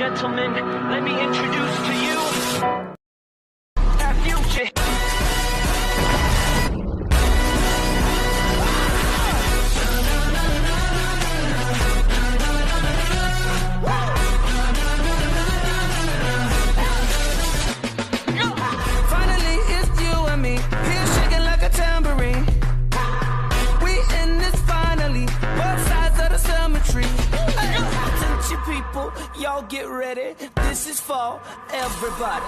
gentlemen, let me introduce to you our future. Finally, it's you and me, here shaking like a tambourine. We in this finally, both sides of the cemetery. Attention people, y'all get ready. This is for everybody.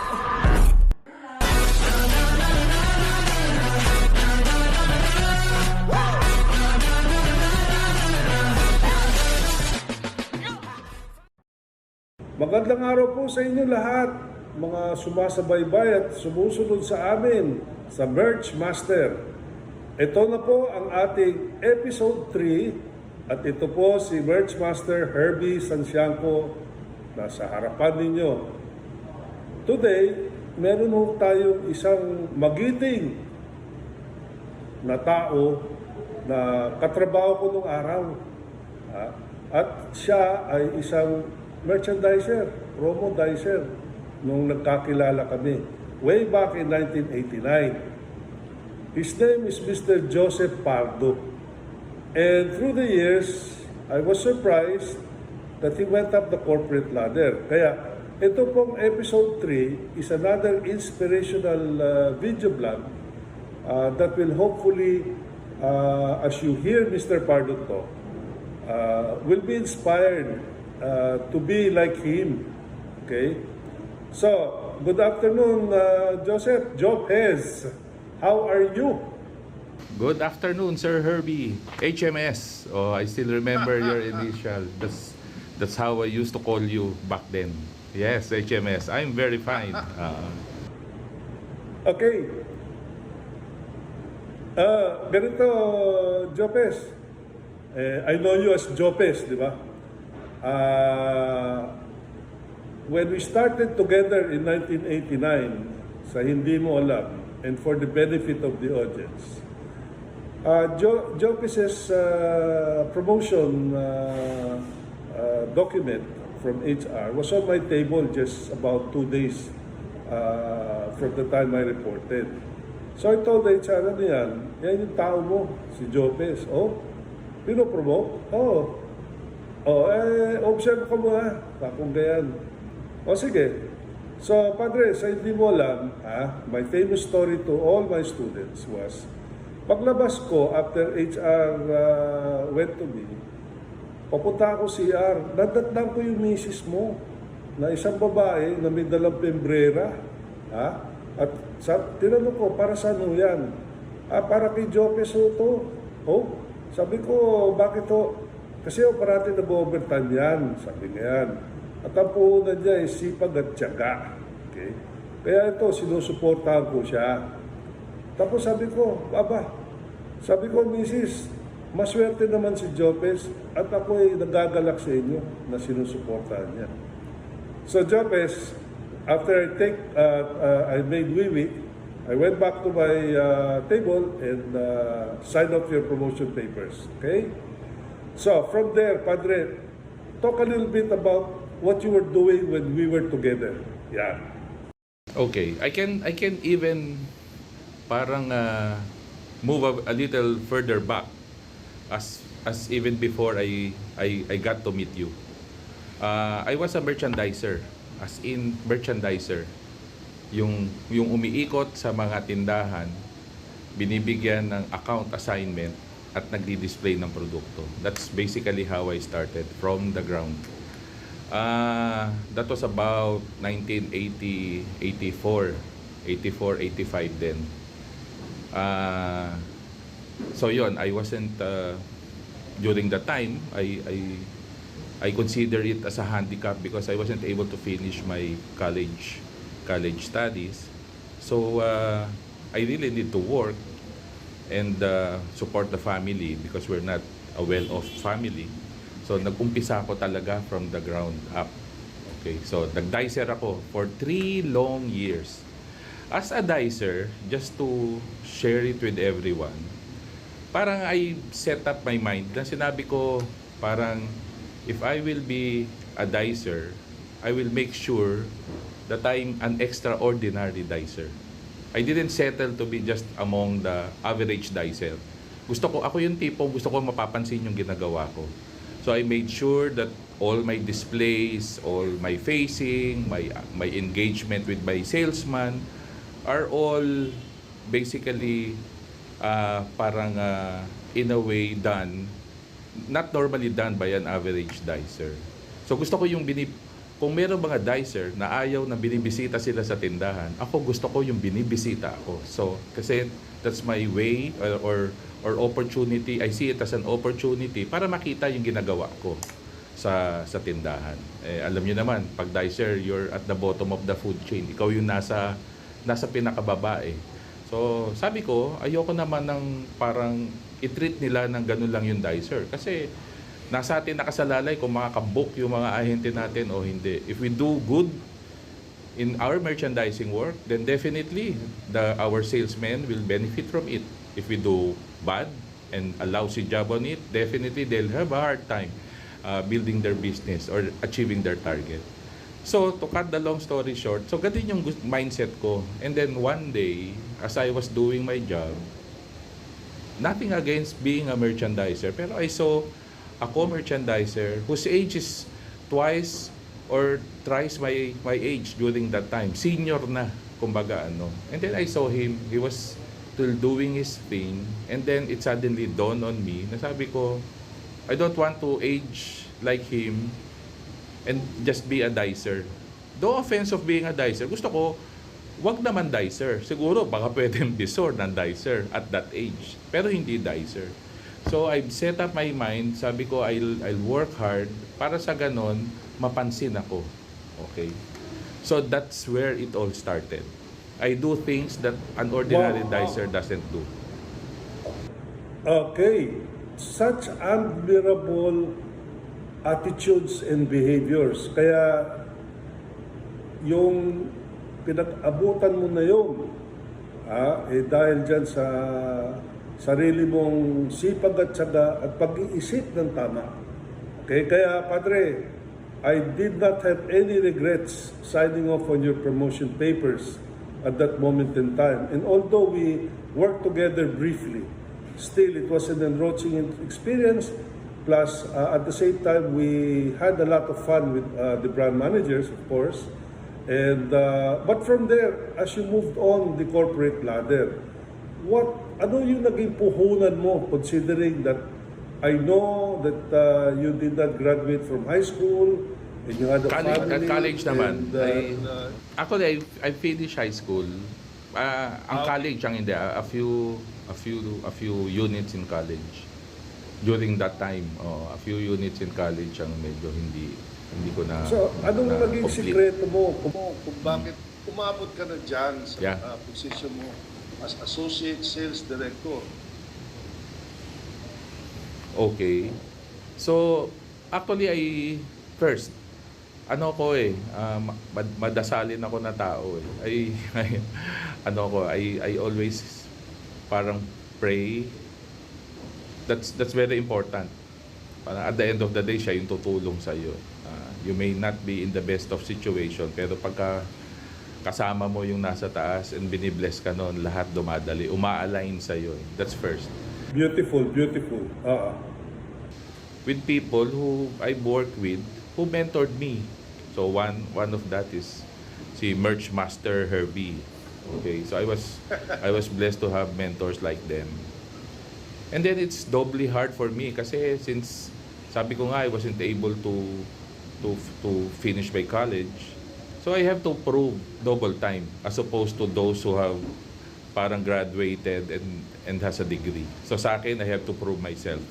Magandang araw po sa inyo lahat, mga sumasabaybay at sumusunod sa amin sa Merch Master. Ito na po ang ating episode 3 at ito po si Merch Master Herbie Santiago nasa harapan ninyo. Today, meron po tayong isang magiting na tao na katrabaho ko nung araw. At siya ay isang merchandiser, promodizer, nung nagkakilala kami way back in 1989. His name is Mr. Joseph Pardo. And through the years, I was surprised that he went up the corporate ladder. Kaya ito pong episode 3 is another inspirational video blog that will hopefully, as you hear Mr. Pardo talk, will be inspired to be like him. Okay? So, good afternoon, Joseph. Jopez. How are you? Good afternoon, Sir Herbie. HMS. Oh, I still remember your initial. That's how I used to call you back then. Yes, HMS. I'm very fine. Okay. Ganito, Jopez. I know you as Jopez, di ba? When we started together in 1989, sa hindi mo alam, and for the benefit of the audience, Jopez's promotion document from HR was on my table just about 2 days from the time I reported. So I told the HR, ano yan? Yan yung tao mo, si Jopez. Oh, pinopromote? Oh. Observe ko muna, kung gayan. O sige. So, Padre, sa hindi mo alam, my famous story to all my students was, paglabas ko after HR went to me, papunta ako CR, nadatnan ko yung misis mo, na isang babae na may dalang pembrera. At tinanong ko, para saan mo yan? Para kay Jopez ho to. Oh, sabi ko, bakit ho? Kasi parati nag-overtime yan, sabi niya yan. At ang puhunan niya ay sipag at tiyaga. Okay? Kaya ito, sinusuportahan ko siya. Tapos sabi ko, sabi ko, Mrs., maswerte naman si Jopez at ako ay nagagalak sa inyo na sinusuportahan niya. So Jopez, after I made wiwi, I went back to my table and signed off your promotion papers. Okay? So, from there, Padre, talk a little bit about what you were doing when we were together. Yeah. Okay, I can even parang move a little further back as even before I got to meet you. I was a merchandiser, as in merchandiser. Yung umiikot sa mga tindahan, binibigyan ng account assignment at nagdi-display ng produkto. That's basically how I started from the ground. That was about 1984, 85 then. So yun, I wasn't, during that time, I consider it as a handicap because I wasn't able to finish my college studies. So I really need to work and support the family because we're not a well-off family. So nag-umpisa ako talaga from the ground up. Okay, so nag-dicer ako for 3 long years. As a dicer, just to share it with everyone, parang I set up my mind na sinabi ko parang if I will be a dicer, I will make sure that I'm an extraordinary dicer. I didn't settle to be just among the average dicer. Ako yung tipong gusto ko mapapansin yung ginagawa ko. So I made sure that all my displays, all my facing, my engagement with my salesman are all basically parang in a way done, not normally done by an average dicer. So gusto ko yung kung meron mga dicer na ayaw na binibisita sila sa tindahan, ako gusto ko yung binibisita ako. So kasi that's my way or opportunity. I see it as an opportunity para makita yung ginagawa ko sa tindahan. Alam niyo naman, pag dicer, you're at the bottom of the food chain. Ikaw yung nasa pinakababa eh. So, sabi ko, ayoko naman ng parang i-treat nila ng ganun lang yung dicer. Kasi nasa atin nakasalalay kung makakabook yung mga ahente natin o hindi. If we do good in our merchandising work, then definitely our salesmen will benefit from it. If we do bad and a lousy job on it, definitely they'll have a hard time building their business or achieving their target. So, to cut the long story short, so ganun yung mindset ko. And then one day, as I was doing my job, nothing against being a merchandiser, pero I saw a co-merchandiser whose age is twice or thrice my age during that time. Senior na, kumbaga ano. And then I saw him, he was still doing his thing. And then it suddenly dawned on me, nasabi ko, I don't want to age like him and just be a dicer. No offense of being a dicer. Gusto ko, wag naman dicer. Siguro, baka pwedeng bisor ng dicer at that age. Pero hindi dicer. So, I've set up my mind. Sabi ko, I'll work hard para sa ganon, mapansin ako. Okay? So, that's where it all started. I do things that an ordinary dicer doesn't do. Okay. Such admirable attitudes and behaviors. Kaya yung pinag-abutan mo na yun, dahil dyan sa sarili mong sipag at syaga at pag-iisip ng tama. Okay, kaya Padre, I did not have any regrets signing off on your promotion papers at that moment in time. And although we worked together briefly, still it was an enriching experience. Plus, at the same time, we had a lot of fun with the brand managers, of course. And but from there, as you moved on the corporate ladder, ano yung naging puhunan mo, considering that I know that you did not graduate from high school and you had a family. College naman. And, Actually, I finished high school. Ang college ang hindi, a few units in college. During that time, a few units in college ang medyo hindi ko na. So, anong naging complete. sikreto mo? Kung bakit umabot ka na dyan sa Yeah. position mo as Associate Sales Director? Okay. So, actually, first, madasalin ako na tao eh. I always parang pray. That's very important. Parang at the end of the day, siya yung tutulong sa iyo. You may not be in the best of situation, pero pagka kasama mo yung nasa taas and binibless ka noon, lahat dumadali, uma-align sa iyo. That's first. Beautiful, beautiful. With people who I worked with, who mentored me. So one of that is si Merch Master Herbie. Okay, so I was blessed to have mentors like them. And then it's doubly hard for me kasi since sabi ko nga I wasn't able to finish my college. So I have to prove double time as opposed to those who have parang graduated and has a degree. So sa akin, I have to prove myself.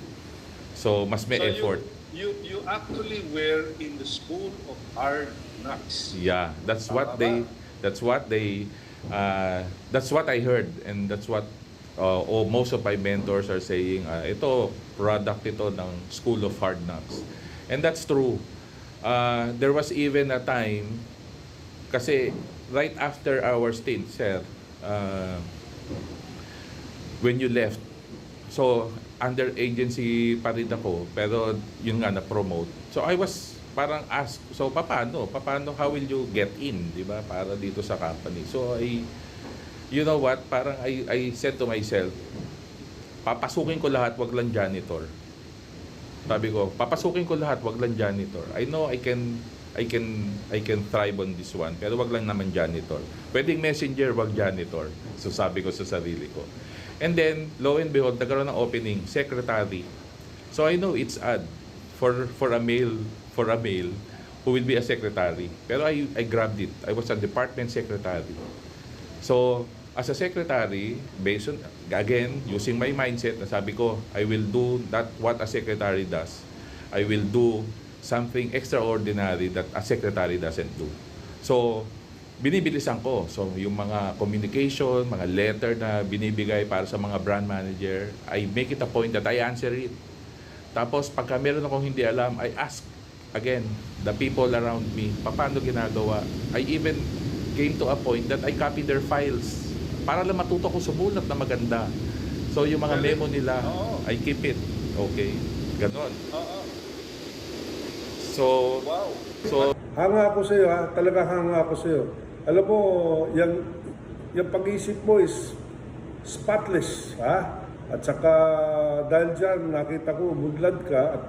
So mas may effort. You actually were in the school of hard knocks. Yeah, that's what I heard, and that's what most of my mentors are saying. Ito product ito ng School of Hard Knocks, and that's true. There was even a time, kasi right after our stint, sir, when you left, so under agency pa rin ako, pero yun nga na-promote. So I was parang ask, so paano? How will you get in, di ba? Para dito sa company. So you know what? Parang I said to myself, papasukin ko lahat, wag lang janitor. Sabi ko, papasukin ko lahat, wag lang janitor. I know I can thrive on this one, pero wag lang naman janitor. Pwedeng messenger, wag janitor. So sabi ko sa sarili ko. And then, lo and behold, nagkaroon ng opening, secretary. So I know it's odd for a male who will be a secretary. Pero I grabbed it. I was a department secretary. So, as a secretary, based on, again, using my mindset, na sabi ko, I will do that what a secretary does. I will do something extraordinary that a secretary doesn't do. So, binibilisan ko. So, yung mga communication, mga letter na binibigay para sa mga brand manager, I make it a point that I answer it. Tapos, pagka meron akong hindi alam, I ask, again, the people around me, paano ginagawa. I even came to a point that I copy their files para lang matuto ko sumulat na maganda. So, yung mga memo nila, I keep it. Okay? Ganon. So, Hanga ako sa iyo, ha? Talaga hanga ako sa iyo. Alam mo, yung pag-iisip mo is spotless, ha? At saka dahil dyan, nakita ko, mudlad ka. At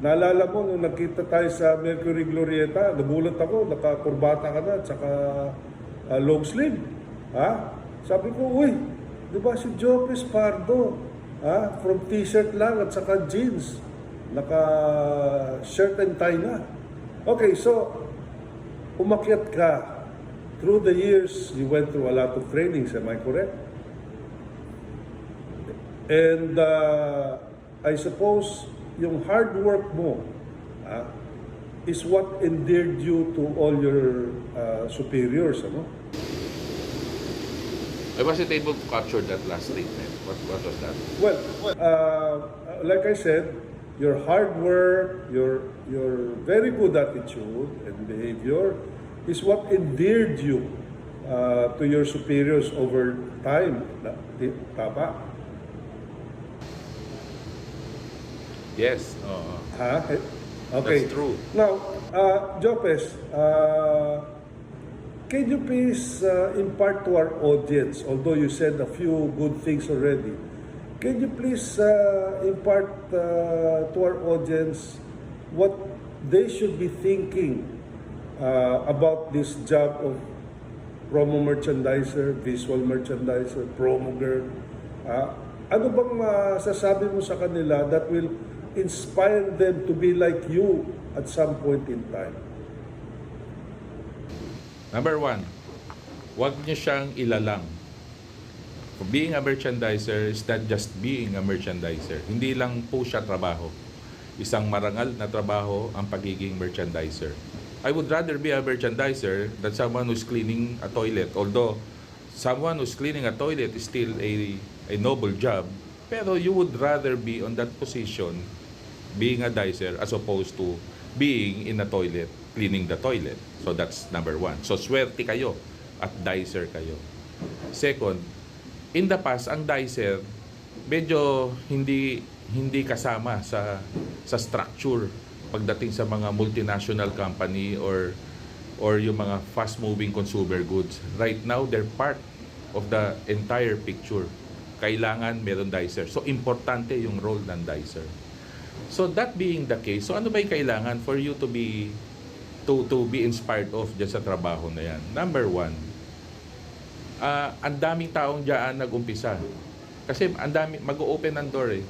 naalala mo, nung nagkita tayo sa Mercury Glorieta, nagulat ako, nakakurbata ka na, at saka long sleeve, ha? Sabi ko, uy, di ba si Jopes Pardo, ha? From t-shirt lang at saka jeans. Naka-shirt and tie na. Okay, so, umakyat ka. Through the years, you went through a lot of trainings, am I correct? And I suppose, yung hard work mo is what endeared you to all your superiors, ano? I wasn't able to capture that last statement. What was that? Well, like I said, your hard work, your very good attitude and behavior is what endeared you to your superiors over time. Tama? Yes. Ha? Okay. That's true. Now, Jopes, can you please impart to our audience, although you said a few good things already, can you please impart to our audience what they should be thinking about this job of promo merchandiser, visual merchandiser, promo girl? Ano bang masasabi mo sa kanila that will inspire them to be like you at some point in time? Number one, huwag niyo siyang ilalang. Being a merchandiser is not just being a merchandiser. Hindi lang po siya trabaho. Isang marangal na trabaho ang pagiging merchandiser. I would rather be a merchandiser than someone who's cleaning a toilet. Although, someone who's cleaning a toilet is still a noble job. Pero you would rather be on that position, being a dicer, as opposed to being in a toilet, cleaning the toilet. So that's number one. So swerte kayo at dicer kayo. Second, in the past, ang dicer medyo hindi kasama sa structure pagdating sa mga multinational company or yung mga fast-moving consumer goods. Right now, they're part of the entire picture. Kailangan meron dicer. So importante yung role ng dicer. So that being the case, so ano ba yung kailangan for you to be inspired of dyan sa trabaho na yan? Number one, ang daming taong dyan nag-umpisa. Kasi ang dami, mag-open ang door eh.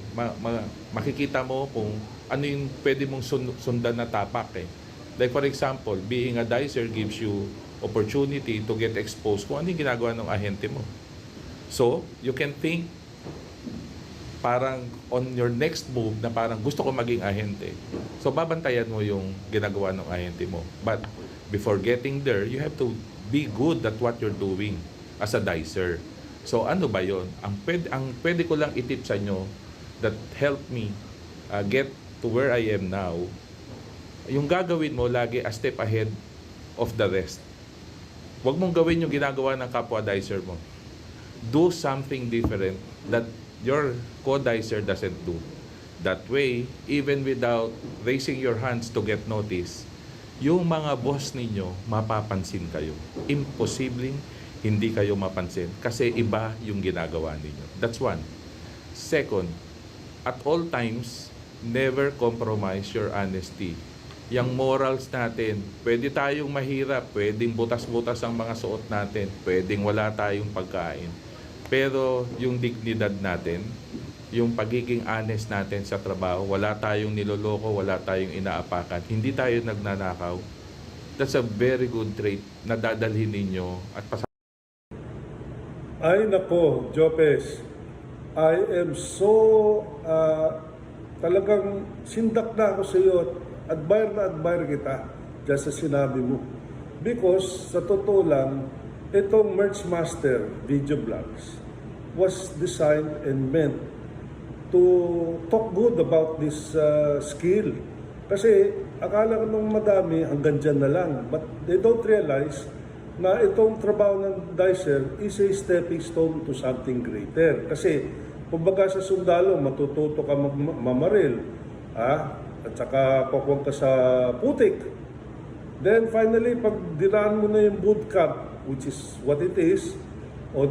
Makikita mo kung ano yung pwede mong sundan na tapak eh. Like for example, being a dicer gives you opportunity to get exposed kung ano yung ginagawa ng ahente mo. So, you can think parang on your next move na parang gusto ko maging ahente. So, babantayan mo yung ginagawa ng ahente mo. But before getting there, you have to be good at what you're doing as a dicer. So, ano ba yon? Ang pwede ko lang itip sa inyo that helped me get to where I am now, yung gagawin mo lagi a step ahead of the rest. Huwag mong gawin yung ginagawa ng kapwa dicer mo. Do something different that your co-dicer doesn't do. That way, even without raising your hands to get notice, yung mga boss ninyo, mapapansin kayo. Imposibleng hindi kayo mapansin kasi iba yung ginagawa ninyo. That's one. Second, at all times, never compromise your honesty. Yung morals natin, pwede tayong mahirap, pwedeng butas-butas ang mga suot natin, pwedeng wala tayong pagkain. Pero yung dignidad natin, yung pagiging honest natin sa trabaho, wala tayong niloloko, wala tayong inaapakan, hindi tayo nagnanakaw. That's a very good trait na dadalhin ninyo at Ay nako, Jopes, I am so talagang sindak na ako sa iyo at admire kita dyan sa sinabi mo. Because sa totoo lang, itong Merch Master video vlogs was designed and meant to talk good about this skill. Kasi akala nung madami hanggang dyan na lang. But they don't realize na itong trabaho ng dicer is a stepping stone to something greater. Kasi kumbaga sa sundalo, matututo ka mamaril, at saka pakuwang ka sa putik. Then finally, pag dinaan mo na yung boot camp, which is what it is,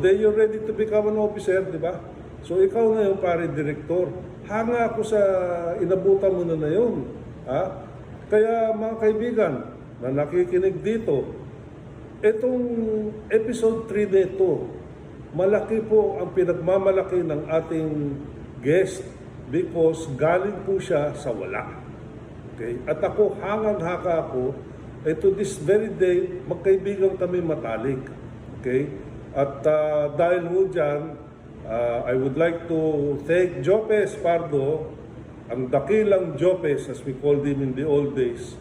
then you're ready to become an officer, di ba? So ikaw na yung pare-direktor. Hanga ako sa inabutan mo na yun. Kaya mga kaibigan na nakikinig dito, itong episode 3 nito, malaki po ang pinagmamalaki ng ating guest because galing po siya sa wala. Okay? At ako, hangang-haka ako, to this very day, magkaibigan kami matalik. Okay? At dahil ho dyan, I would like to thank Jopes Pardo, ang dakilang Jopes as we called him in the old days,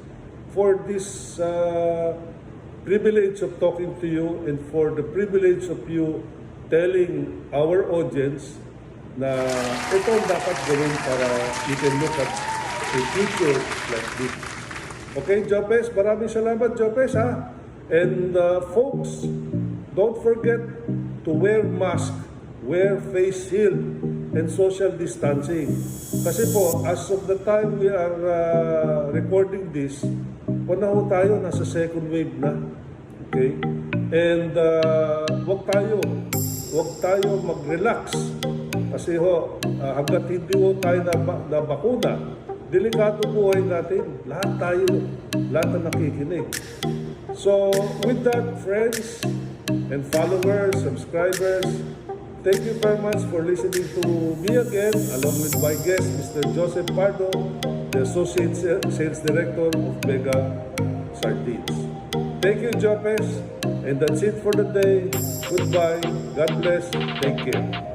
for this privilege of talking to you and for the privilege of you telling our audience na ito ang dapat gawin para you can look at a future like this. Okay, Jopes, maraming salamat, Jopes, ha? And folks, don't forget to wear mask, wear face shield, and social distancing. Kasi po, as of the time we are recording this, panahon tayo, nasa second wave na. Okay? And wag tayo mag-relax. Kasi hanggat hindi tayo na bakuna, delikado buhay natin. Lahat tayo, lahat na nakikinig. So, with that, friends and followers, subscribers, thank you very much for listening to me again, along with my guest, Mr. Joseph Pardo, the Associate Sales Director of Mega Sardines. Thank you, Jopes. And that's it for the day. Goodbye. God bless. Take care.